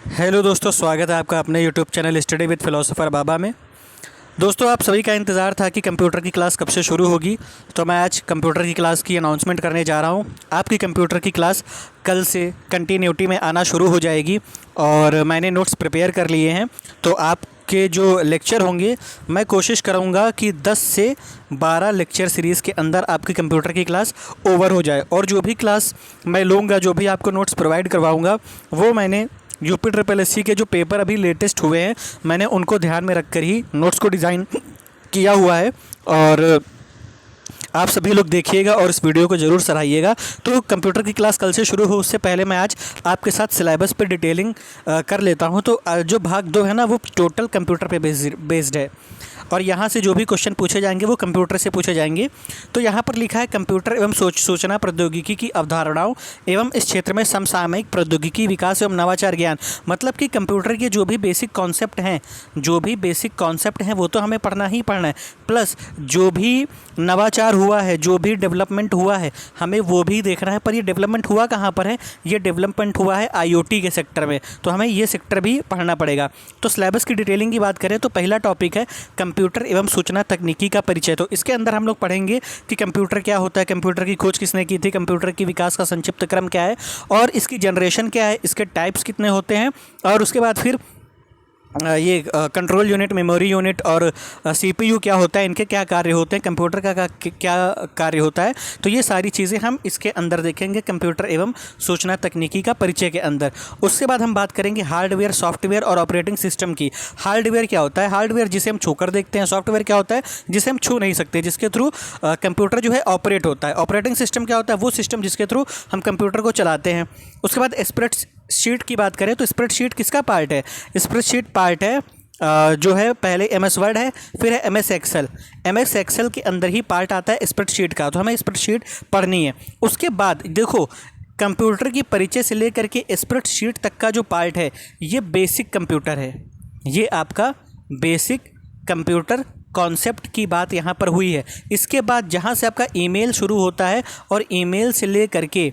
Hello दोस्तों, स्वागत है आपका अपने YouTube channel study with philosopher Baba में। दोस्तों, आप सभी का इंतज़ार था कि कंप्यूटर की क्लास कब से शुरू होगी, तो मैं आज कंप्यूटर की क्लास की अनाउंसमेंट करने जा रहा हूं। आपकी कंप्यूटर की क्लास कल से कंटिन्यूटी में आना शुरू हो जाएगी और मैंने नोट्स प्रिपेयर कर लिए हैं। तो आपके जो लेक्चर होंगे, मैं कोशिश करूंगा कि 10 से 12 लेक्चर सीरीज़ के अंदर आपकी कंप्यूटर की क्लास ओवर हो जाए। और जो भी क्लास मैं लूँगा, जो भी आपको नोट्स प्रोवाइड करवाऊँगा, वो मैंने UPSSC के जो पेपर अभी लेटेस्ट हुए हैं, मैंने उनको ध्यान में रखकर ही नोट्स को डिज़ाइन किया हुआ है। और आप सभी लोग देखिएगा और इस वीडियो को ज़रूर सराहिएगा। तो कंप्यूटर की क्लास कल से शुरू हो उससे पहले मैं आज आपके साथ सिलेबस पे डिटेलिंग कर लेता हूं। तो जो भाग 2 है ना, वो टोटल कंप्यूटर पे बेस्ड है और यहाँ से जो भी क्वेश्चन पूछे जाएंगे वो कंप्यूटर से पूछे जाएंगे। तो यहाँ पर लिखा है कंप्यूटर एवं सूचना प्रौद्योगिकी की अवधारणाओं एवं इस क्षेत्र में समसामयिक प्रौद्योगिकी विकास एवं नवाचार ज्ञान। मतलब कि कंप्यूटर के जो भी बेसिक कॉन्सेप्ट हैं वो तो हमें पढ़ना ही पढ़ना है, प्लस जो भी नवाचार हुआ है, जो भी डेवलपमेंट हुआ है, हमें वो भी देखना है। पर ये डेवलपमेंट हुआ कहाँ पर है? ये डेवलपमेंट हुआ है IoT के सेक्टर में, तो हमें ये सेक्टर भी पढ़ना पड़ेगा। तो सिलेबस की डिटेलिंग की बात करें तो पहला टॉपिक है कंप्यूटर एवं सूचना तकनीकी का परिचय। तो इसके अंदर हम लोग पढ़ेंगे कि कंप्यूटर क्या होता है, कंप्यूटर की खोज किसने की थी, कंप्यूटर की विकास का संक्षिप्त क्रम क्या है और इसकी जनरेशन क्या है, इसके टाइप्स कितने होते हैं, और उसके बाद फिर ये कंट्रोल यूनिट, मेमोरी यूनिट और CPU क्या होता है, इनके क्या कार्य होते हैं, कंप्यूटर का क्या कार्य होता है। तो ये सारी चीज़ें हम इसके अंदर देखेंगे कंप्यूटर एवं सूचना तकनीकी का परिचय के अंदर। उसके बाद हम बात करेंगे हार्डवेयर, सॉफ्टवेयर और ऑपरेटिंग सिस्टम की। हार्डवेयर क्या होता है? हार्डवेयर जिसे हम छूकर देखते हैं। सॉफ्टवेयर क्या होता है? जिसे हम छू नहीं सकते, जिसके थ्रू कंप्यूटर जो है ऑपरेट होता है। ऑपरेटिंग सिस्टम क्या होता है? वो सिस्टम जिसके थ्रू हम कंप्यूटर को चलाते हैं। उसके बाद स्प्रेडशीट की बात करें तो स्प्रेडशीट किसका पार्ट है? स्प्रेडशीट पार्ट है जो है, पहले MS वर्ड है, फिर है MS एक्सेल। MS एक्सेल के अंदर ही पार्ट आता है स्प्रेडशीट का, तो हमें स्प्रेडशीट पढ़नी है। उसके बाद देखो, कंप्यूटर की परिचय से लेकर के स्प्रेडशीट तक का जो पार्ट है, ये बेसिक कंप्यूटर है। ये आपका बेसिक कंप्यूटर कॉन्सेप्ट की बात यहाँ पर हुई है। इसके बाद जहाँ से आपका ईमेल शुरू होता है और ईमेल से लेकर के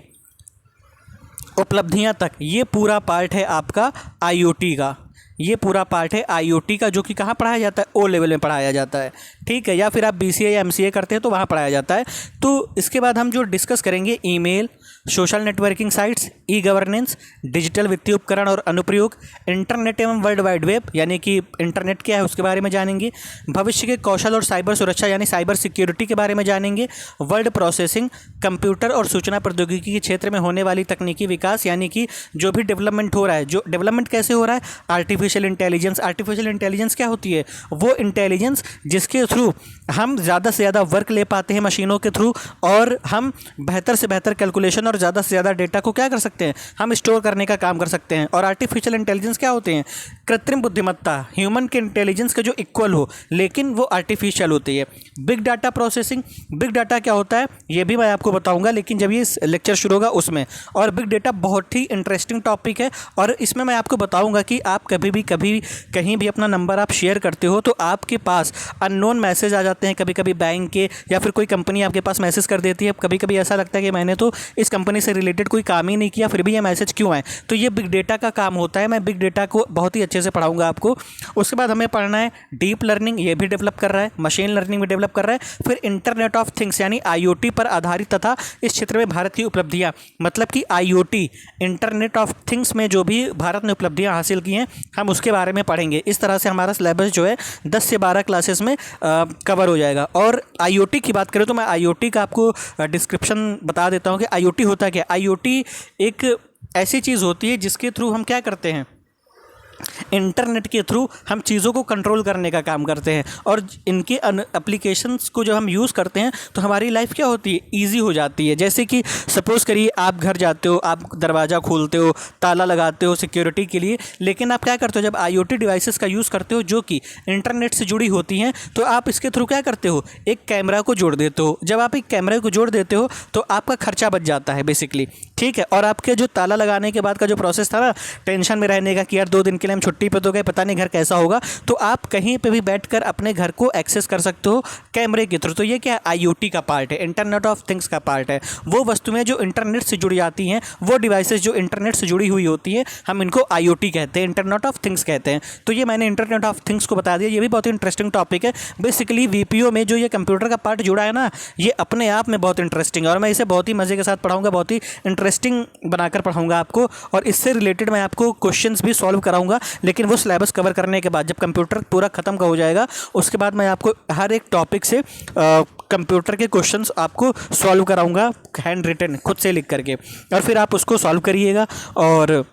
उपलब्धियां तक, ये पूरा पार्ट है आपका IoT का। ये पूरा पार्ट है IoT का, जो कि कहाँ पढ़ाया जाता है? O लेवल में पढ़ाया जाता है, ठीक है। या फिर आप BCA या MCA करते हैं तो वहाँ पढ़ाया जाता है। तो इसके बाद हम जो डिस्कस करेंगे, email, social networking sites, e governance, digital वित्तीय उपकरण और अनुप्रयोग, इंटरनेट एवं वर्ल्ड वाइड वेब, यानी कि इंटरनेट क्या है उसके बारे में जानेंगे। भविष्य के कौशल और साइबर सुरक्षा यानी साइबर सिक्योरिटी के बारे में जानेंगे। वर्ड प्रोसेसिंग, कंप्यूटर और सूचना प्रौद्योगिकी के क्षेत्र में होने वाली तकनीकी विकास, यानी कि जो भी डेवलपमेंट हो रहा है। जो डेवलपमेंट कैसे हो रहा है? Artificial intelligence. आर्टिफिशियल इंटेलिजेंस क्या होती है? वो इंटेलिजेंस जिसके थ्रू हम ज़्यादा से ज़्यादा वर्क ले पाते हैं मशीनों के थ्रू, और हम बेहतर से बेहतर कैलकुलेशन और ज़्यादा से ज़्यादा डेटा को क्या कर सकते हैं? हम स्टोर करने का काम कर सकते हैं। और आर्टिफिशियल इंटेलिजेंस क्या होते हैं? कृत्रिम बुद्धिमत्ता, ह्यूमन के इंटेलिजेंस के जो इक्वल हो, लेकिन वो आर्टिफिशियल होती है। Big data processing, big data क्या होता है ये भी मैं आपको बताऊंगा, लेकिन जब ये लेक्चर शुरू होगा उसमें। और बिग डाटा बहुत ही इंटरेस्टिंग टॉपिक है, और इसमें मैं आपको बताऊंगा कि आप कभी कहीं भी अपना नंबर आप शेयर करते हो तो आपके पास अननोन मैसेज आ जाते हैं, कभी कभी बैंक के, या फिर कोई कंपनी आपके पास मैसेज कर देती है। कभी कभी ऐसा लगता है कि मैंने तो इस कंपनी से रिलेटेड कोई काम ही नहीं किया, फिर भी ये मैसेज क्यों आए? तो ये बिग डेटा का काम होता है। मैं बिग डेटा को बहुत ही अच्छे से पढ़ाऊंगा आपको। उसके बाद हमें पढ़ना है डीप लर्निंग, ये भी डेवलप कर रहा है, मशीन लर्निंग भी डेवलप कर रहा है। फिर इंटरनेट ऑफ थिंग्स यानी IoT पर आधारित तथा इस क्षेत्र में भारत की उपलब्धियां। मतलब कि IoT, इंटरनेट ऑफ थिंग्स में जो भी भारत ने उपलब्धियां हासिल की हैं, हम उसके बारे में पढ़ेंगे। इस तरह से हमारा सिलेबस जो है 10 से 12 क्लासेस में कवर हो जाएगा। और IoT की बात करें तो मैं IoT का आपको डिस्क्रिप्शन बता देता हूँ कि IoT होता क्या है। IoT एक ऐसी चीज़ होती है जिसके थ्रू हम क्या करते हैं? इंटरनेट के थ्रू हम चीज़ों को कंट्रोल करने का काम करते हैं, और इनके एप्लीकेशंस को जब हम यूज़ करते हैं तो हमारी लाइफ क्या होती है? ईजी हो जाती है। जैसे कि सपोज़ करिए आप घर जाते हो, आप दरवाज़ा खोलते हो, ताला लगाते हो सिक्योरिटी के लिए, लेकिन आप क्या करते हो? जब IoT डिवाइसेस का यूज़ करते हो जो कि इंटरनेट से जुड़ी होती हैं, तो आप इसके थ्रू क्या करते हो? एक कैमरा को जोड़ देते हो। जब आप एक कैमरे को जोड़ देते हो तो आपका खर्चा बच जाता है बेसिकली। ठीक है। और आपके जो ताला लगाने के बाद का जो प्रोसेस था ना, टेंशन में रहने का कि यार 2 दिन के लिए हम छुट्टी पे तो गए, पता नहीं घर कैसा होगा, तो आप कहीं पे भी बैठकर अपने घर को एक्सेस कर सकते हो कैमरे के थ्रू। तो ये क्या है, आईओटी का पार्ट है, इंटरनेट ऑफ थिंग्स का पार्ट है। वो वस्तुएं जो इंटरनेट से जुड़ी जाती हैं, वो डिवाइसेस जो इंटरनेट से जुड़ी हुई होती है, हम इनको आईओटी कहते हैं, इंटरनेट ऑफ थिंग्स कहते हैं। तो ये मैंने इंटरनेट ऑफ थिंग्स को बता दिया। ये भी बहुत ही इंटरेस्टिंग टॉपिक है। बेसिकली वीपीओ में जो ये कंप्यूटर का पार्ट जुड़ा है ना, ये अपने आप में बहुत इंटरेस्टिंग है और मैं इसे बहुत ही मज़े के साथ पढ़ाऊंगा, बहुत ही इंटरेस्टिंग बनाकर पढ़ाऊंगा आपको। और इससे रिलेटेड मैं आपको क्वेश्चंस भी सॉल्व कराऊंगा, लेकिन वो सिलेबस कवर करने के बाद, जब कंप्यूटर पूरा खत्म का हो जाएगा, उसके बाद मैं आपको हर एक टॉपिक से कंप्यूटर के क्वेश्चंस आपको सॉल्व कराऊंगा, हैंड रिटन खुद से लिख करके, और फिर आप उसको सॉल्व करिएगा और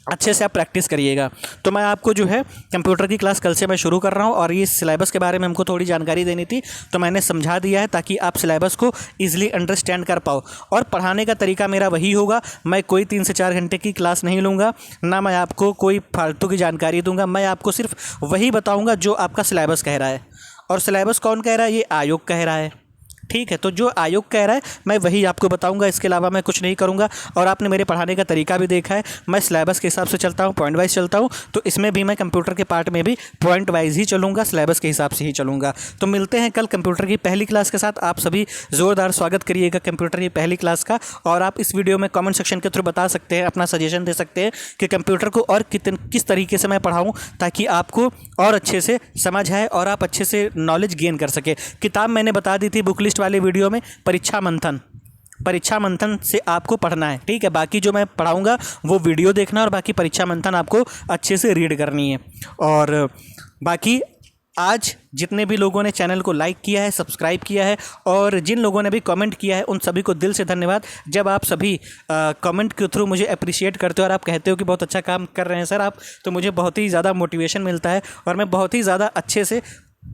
अच्छे से आप प्रैक्टिस करिएगा। तो मैं आपको जो है कंप्यूटर की क्लास कल से मैं शुरू कर रहा हूँ और ये सिलेबस के बारे में हमको थोड़ी जानकारी देनी थी, तो मैंने समझा दिया है ताकि आप सिलेबस को ईजिली अंडरस्टैंड कर पाओ। और पढ़ाने का तरीका मेरा वही होगा, मैं कोई 3 से 4 घंटे की क्लास नहीं लूँगा, ना मैं आपको कोई फालतू की जानकारी दूंगा। मैं आपको सिर्फ वही बताऊँगा जो आपका सिलेबस कह रहा है। और सिलेबस कौन कह रहा है? ये आयोग कह रहा है। ठीक है, तो जो आयोग कह रहा है मैं वही आपको बताऊंगा, इसके अलावा मैं कुछ नहीं करूंगा। और आपने मेरे पढ़ाने का तरीका भी देखा है, मैं सिलेबस के हिसाब से चलता हूं, पॉइंट वाइज चलता हूं। तो इसमें भी मैं कंप्यूटर के पार्ट में भी पॉइंट वाइज ही चलूंगा, सिलेबस के हिसाब से ही चलूंगा। तो मिलते हैं कल कंप्यूटर की पहली क्लास के साथ। आप सभी ज़ोरदार स्वागत करिएगा कंप्यूटर की पहली क्लास का। और आप इस वीडियो में कॉमेंट सेक्शन के थ्रू बता सकते हैं, अपना सजेशन दे सकते हैं कि कंप्यूटर को और किस तरीके से मैं पढ़ाऊँ, ताकि आपको और अच्छे से समझ आए और आप अच्छे से नॉलेज गेन कर सके। किताब मैंने बता दी थी बुक लिस्ट वाले वीडियो में, परीक्षा मंथन से आपको पढ़ना है। ठीक है, बाकी जो मैं पढ़ाऊंगा वो वीडियो देखना और बाकी परीक्षा मंथन आपको अच्छे से रीड करनी है। और बाकी आज जितने भी लोगों ने चैनल को लाइक किया है, सब्सक्राइब किया है और जिन लोगों ने भी कमेंट किया है, उन सभी को दिल से धन्यवाद। जब आप सभी कमेंट के थ्रू मुझे अप्रिशिएट करते हो और आप कहते हो कि बहुत अच्छा काम कर रहे हैं सर आप, तो मुझे बहुत ही ज़्यादा मोटिवेशन मिलता है और मैं बहुत ही ज़्यादा अच्छे से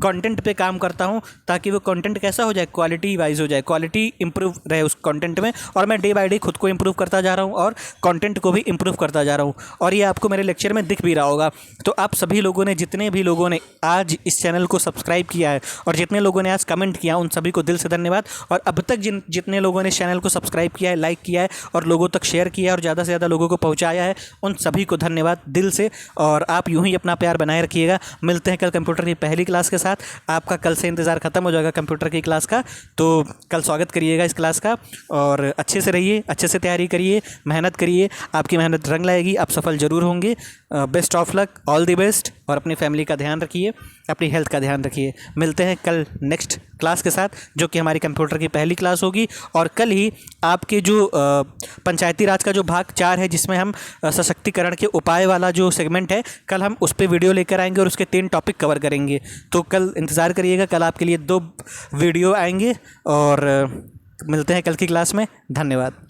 कंटेंट पे काम करता हूँ, ताकि वो कंटेंट कैसा हो जाए, क्वालिटी वाइज हो जाए, क्वालिटी इंप्रूव रहे उस कंटेंट में। और मैं डे बाय डे खुद को इंप्रूव करता जा रहा हूँ और कंटेंट को भी इंप्रूव करता जा रहा हूँ, और ये आपको मेरे लेक्चर में दिख भी रहा होगा। तो आप सभी लोगों ने, जितने भी लोगों ने आज इस चैनल को सब्सक्राइब किया है और जितने लोगों ने आज कमेंट किया, उन सभी को दिल से धन्यवाद। और अब तक जितने लोगों ने चैनल को सब्सक्राइब किया है, लाइक किया है और लोगों तक शेयर किया है और ज़्यादा से ज़्यादा लोगों को पहुँचाया है, उन सभी को धन्यवाद दिल से। और आप यूँ ही अपना प्यार बनाए रखिएगा। मिलते हैं कल कंप्यूटर की पहली क्लास के साथ। आपका कल से इंतज़ार ख़त्म हो जाएगा कंप्यूटर की क्लास का, तो कल स्वागत करिएगा इस क्लास का। और अच्छे से रहिए, अच्छे से तैयारी करिए, मेहनत करिए, आपकी मेहनत रंग लाएगी, आप सफल ज़रूर होंगे। Best of luck, all the best. और अपनी फैमिली का ध्यान रखिए, अपनी हेल्थ का ध्यान रखिए। मिलते हैं कल नेक्स्ट क्लास के साथ, जो कि हमारी कंप्यूटर की पहली क्लास होगी। और कल ही आपके जो पंचायती राज का जो भाग 4 है, जिसमें हम सशक्तिकरण के उपाय वाला जो सेगमेंट है, कल हम उस पर वीडियो लेकर आएंगे और उसके 3 टॉपिक कवर करेंगे। तो कल इंतज़ार करिएगा, कल आपके लिए 2 वीडियो आएंगे। और मिलते हैं कल की क्लास में। धन्यवाद।